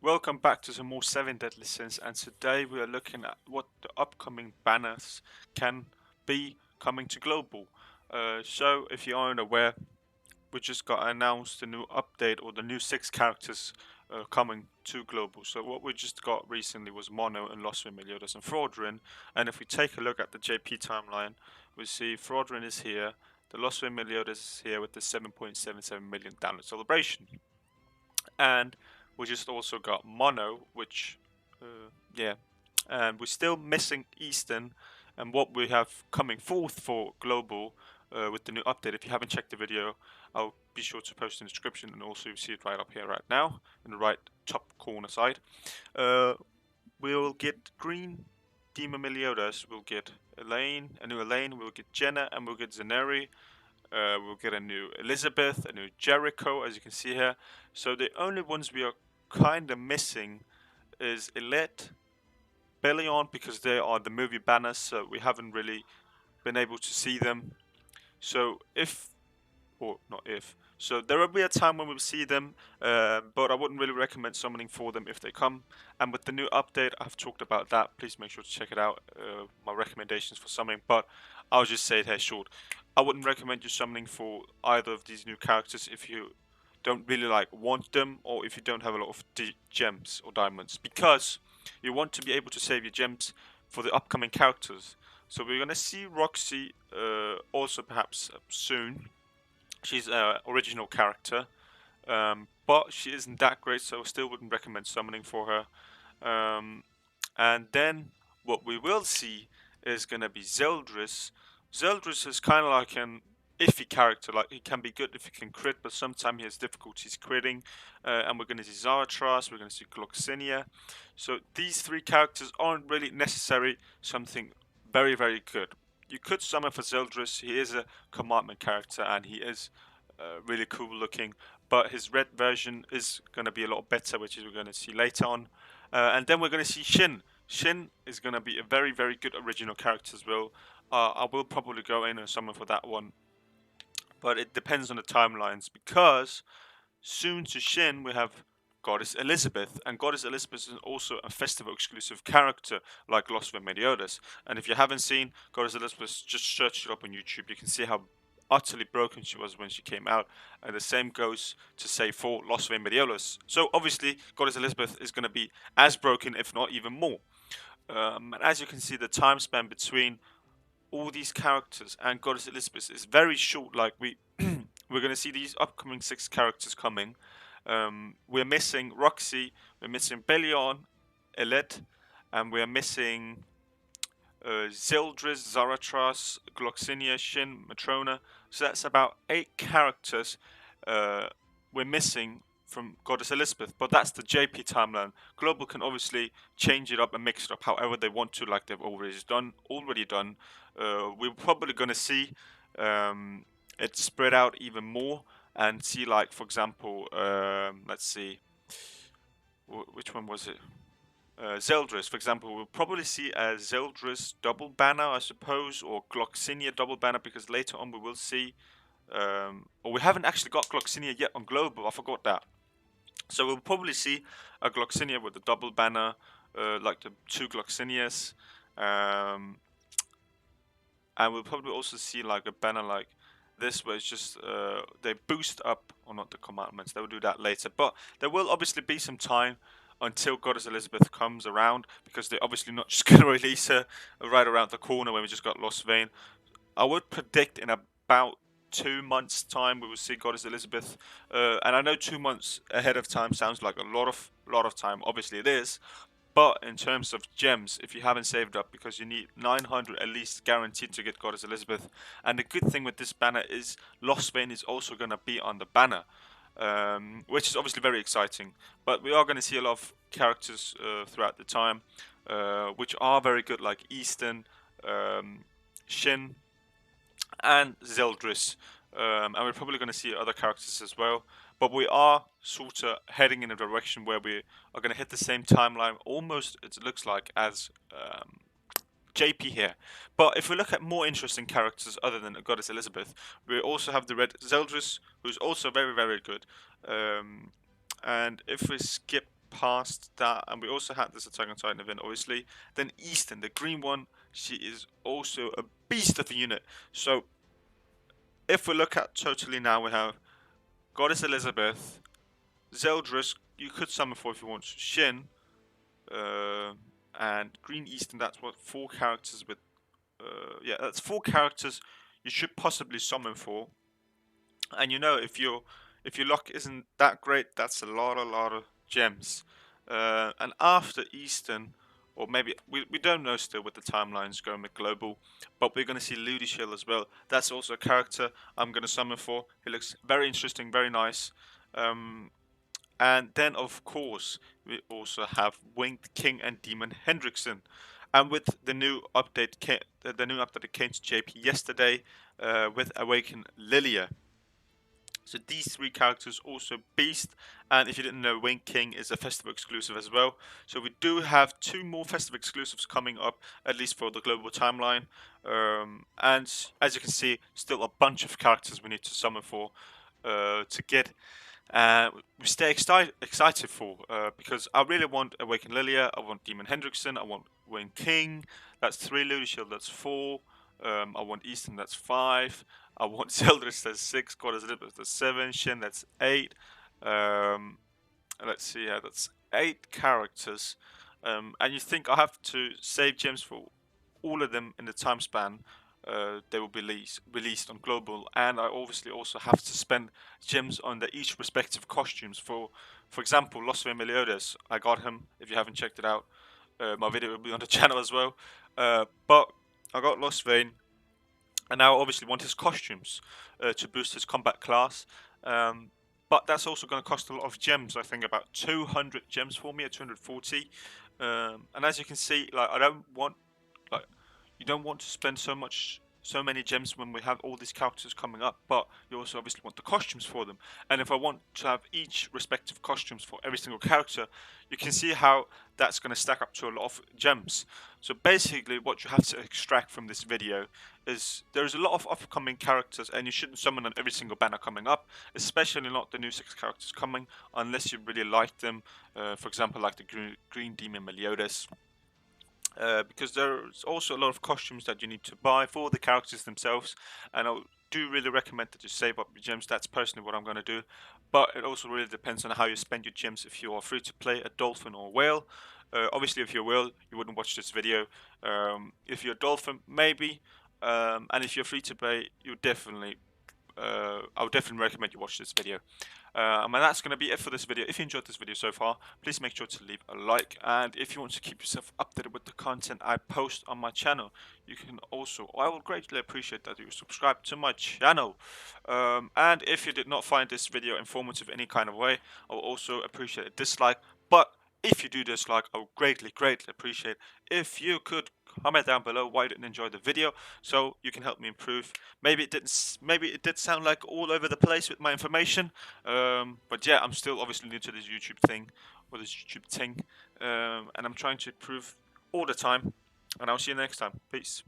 Welcome back to some more 7 Deadly Sins, and today we are looking at what the upcoming banners can be coming to global. So, if you aren't aware, we just got announced the new update or the new 6 characters coming to global. So, what we just got recently was Mono and Los Meliodas and Fraudrin. And if we take a look at the JP timeline, we see Fraudrin is here, the Los Meliodas is here with the 7.77 million download celebration. And we just also got Mono, which, yeah, and we're still missing Eastern. And what we have coming forth for global with the new update, if you haven't checked the video, I'll be sure to post in the description, and also you see it right up here right now in the right top corner side. We'll get green Demon Meliodas, we'll get Elaine, a new Elaine, we'll get Jenna, and we'll get Zeneri. We'll get a new Elizabeth, a new Jericho, as you can see here. So the only ones we are kind of missing is Elite, Bellion, because they are the movie banners, so we haven't really been able to see them. So so there will be a time when we'll see them, but I wouldn't really recommend summoning for them if they come. And with the new update, I've talked about that. Please make sure to check it out. My recommendations for summoning, but I'll just say it here short. I wouldn't recommend you summoning for either of these new characters if you don't really want them, or if you don't have a lot of gems or diamonds, because you want to be able to save your gems for the upcoming characters. So we're gonna see Roxy also perhaps soon. She's an original character, but she isn't that great, so I still wouldn't recommend summoning for her. And then what we will see is going to be Zeldris. Zeldris is kind of like an iffy character. Like, he can be good if he can crit, but sometimes he has difficulties critting. And we're going to see Zaratras, we're going to see Gloxinia. So these 3 characters aren't really necessary something very, very good. You could summon for Zeldris. He is a commandment character, and he is really cool looking. But his red version is going to be a lot better, which is we're going to see later on. And then we're going to see Shin. Shin is going to be a very, very good original character as well. I will probably go in and summon for that one, but it depends on the timelines, because soon to Shin we have Goddess Elizabeth, and Goddess Elizabeth is also a festival exclusive character like Los Remediotas. And if you haven't seen Goddess Elizabeth, just search it up on YouTube. You can see how utterly broken she was when she came out, and the same goes to say for Los Remediotas. So obviously Goddess Elizabeth is going to be as broken, if not even more. And as you can see, the time span between all these characters and Goddess Elizabeth is very short. Like, we're gonna see these upcoming 6 characters coming. We're missing Roxy, we're missing Bellion, Elite, and we're missing Zildris, Zaratras, Gloxinia, Shin, Matrona. So that's about 8 characters we're missing from Goddess Elizabeth, but that's the JP timeline. Global can obviously change it up and mix it up however they want to, like they've always done. We're probably going to see it spread out even more, and see, like, for example, let's see, which one was it? Zeldris, for example, we'll probably see a Zeldris double banner, I suppose, or Gloxinia double banner, because later on we will see, or we haven't actually got Gloxinia yet on global. I forgot that. So we'll probably see a Gloxinia with a double banner, like the 2 Gloxinias, and we'll probably also see like a banner like this, where it's just they boost up, or not the commandments. They will do that later, but there will obviously be some time until Goddess Elizabeth comes around, because they're obviously not just going to release her right around the corner when we just got Lost Vein. I would predict in about 2 months' time we will see Goddess Elizabeth, and I know 2 months ahead of time sounds like a lot of time. Obviously, it is. But in terms of gems, if you haven't saved up, because you need 900 at least guaranteed to get Goddess Elizabeth. And the good thing with this banner is Lost Vein is also going to be on the banner, which is obviously very exciting. But we are going to see a lot of characters throughout the time, which are very good, like Eastern, Shin, and Zeldris. And we're probably going to see other characters as well. But we are sort of heading in a direction where we are going to hit the same timeline, almost, it looks like, as JP here. But if we look at more interesting characters other than Goddess Elizabeth, we also have the Red Zeldris, who's also very, very good. And if we skip past that, and we also had this Attack on Titan event, obviously. Then Eastern, the green one, she is also a beast of a unit. So if we look at totally now, we have Goddess Elizabeth, Zeldris, you could summon for if you want, Shin, and Green Eastern. That's what 4 characters with. Yeah, that's 4 characters you should possibly summon for. And you know, if your luck isn't that great, that's a lot of gems. And after Eastern, or maybe we don't know still with the timelines going with global, but we're going to see Ludiciel as well. That's also a character I'm going to summon for. He looks very interesting, very nice. And then of course we also have Winged King and Demon Hendrickson. And with the new update, the new update that came to JP yesterday, with Awaken Lilia. So these 3 characters also beast, and if you didn't know, Wing King is a festival exclusive as well. So we do have 2 more festival exclusives coming up, at least for the global timeline. And as you can see, still a bunch of characters we need to summon for to get. We stay excited for because I really want Awaken Lilia, I want Demon Hendrickson, I want Wing King. That's 3. Ludiciel, that's 4. I want Eastern, that's 5. I want Zeldris, that's 6. Goddess Elizabeth, that's 7. Shin, that's 8. Let's see, yeah, that's 8 characters. And you think I have to save gems for all of them in the time span they will be released on global, and I obviously also have to spend gems on the each respective costumes. For example, Los Meliodas, I got him. If you haven't checked it out, my video will be on the channel as well. But I got Los Vane, and now I obviously want his costumes to boost his combat class. But that's also going to cost a lot of gems. I think about 200 gems for me, at 240. And as you can see, like I don't want, like, you don't want to spend so many gems when we have all these characters coming up, but you also obviously want the costumes for them. And if I want to have each respective costumes for every single character, you can see how that's going to stack up to a lot of gems. So basically what you have to extract from this video is there's a lot of upcoming characters, and you shouldn't summon on every single banner coming up, especially not the new 6 characters coming, unless you really like them. For example, like the Green Demon Meliodas. Because there's also a lot of costumes that you need to buy for the characters themselves, and I do really recommend that you save up your gems. That's personally what I'm going to do, but it also really depends on how you spend your gems. If you are free to play, a dolphin or a whale, obviously if you're a whale you wouldn't watch this video. If you're a dolphin, maybe, and if you're free to play, you definitely I would definitely recommend you watch this video. And that's going to be it for this video. If you enjoyed this video so far, please make sure to leave a like. And if you want to keep yourself updated with the content I post on my channel, you can also, I would greatly appreciate that you subscribe to my channel. And if you did not find this video informative in any kind of way, I will also appreciate a dislike. But if you do dislike, I would greatly appreciate if you could comment down below why you didn't enjoy the video, so you can help me improve. Maybe it did sound like all over the place with my information, but yeah, I'm still obviously new to this YouTube thing, and I'm trying to improve all the time. And I'll see you next time. Peace.